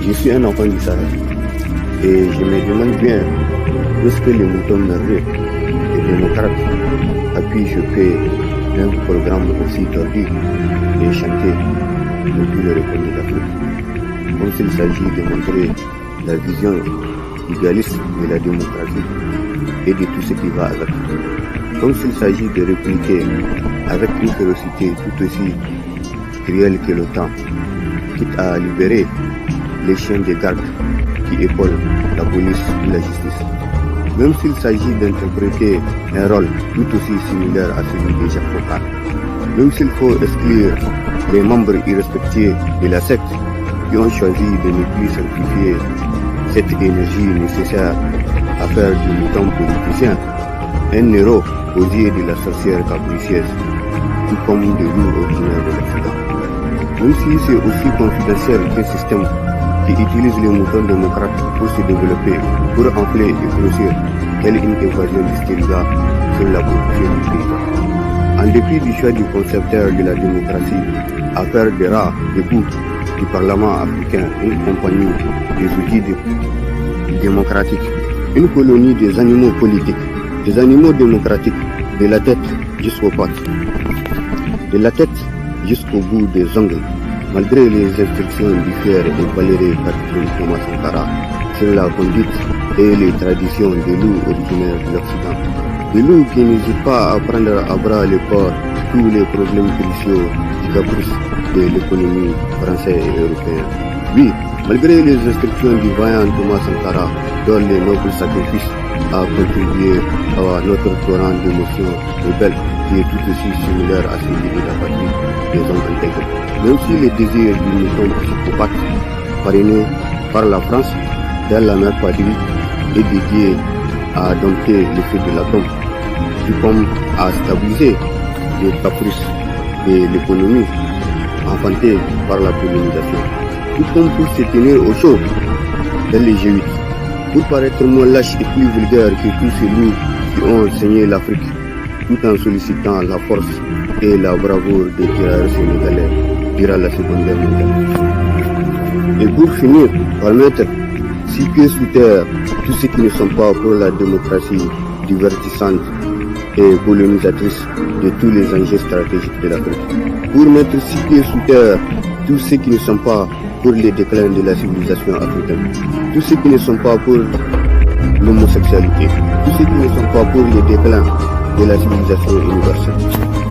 Je suis un enfant du Sahel et je me demande bien où est-ce que les moutons merveilleux et démocrates appuient sur pied d'un programme aussi tordu et chanté de tous les recoins d'Afrique, comme s'il s'agit de montrer la vision idéaliste de la démocratie et de tout ce qui va avec. Comme s'il s'agit de répliquer avec une férocité tout aussi cruelle que le temps, quitte à libérer les chiens de garde qui épaulent la police ou la justice. Même s'il s'agit d'interpréter un rôle tout aussi similaire à celui des Jacques Foccart. Même s'il faut exclure les membres irrespectueux de la secte qui ont choisi de ne plus sacrifier cette énergie nécessaire à faire du mouton politicien un héros aux yeux de la sorcière capricieuse, tout comme de loups originaires de l'Occident. Même si c'est aussi confidentiel qu'un système qui utilise les moutons démocrates pour se développer, pour enfler et grossir, telle une évasion distinguée sur la production du pays. En dépit du choix du concepteur de la démocratie à faire des rats de bout du Parlement africain une compagnie des outils démocratiques, une colonie des animaux politiques, des animaux démocratiques, de la tête jusqu'aux pattes, de la tête jusqu'au bout des ongles, malgré les instructions du fier et valéré capitaine Thomas Sankara sur la conduite et les traditions des loups originaires de l'Occident. Des loups qui n'hésitent pas à prendre à bras le corps tous les problèmes cruciaux du caprice de l'économie française et européenne. Oui, malgré les instructions du vaillant Thomas Sankara, dont les nobles sacrifices a contribué à notre torrent d'émotions rebelles qui est tout aussi similaire à celui de la patrie des hommes intègres. Même si le désir du mouton psychopathe, parrainé par la France dans la mère patrie, est dédié à dompter l'effet de la bombe, tout comme à stabiliser les caprices de l'économie enfantée par la colonisation, tout comme pour se tenir au chaud dans les G8, pour paraître moins lâche et plus vulgaire que tous ces loups qui ont saigné l'Afrique, tout en sollicitant la force et la bravoure des tirailleurs sénégalais durant la Seconde Guerre mondiale. Et pour finir, par mettre 6 pieds sous terre tous ceux qui ne sont pas pour la démocratie divertissante et colonisatrice de tous les enjeux stratégiques de l'Afrique. Pour mettre 6 pieds sous terre tous ceux qui ne sont pas pour le déclin de la civilisation africaine, tous ceux qui ne sont pas pour l'homosexualité, tous ceux qui ne sont pas pour le déclin de la civilisation universelle.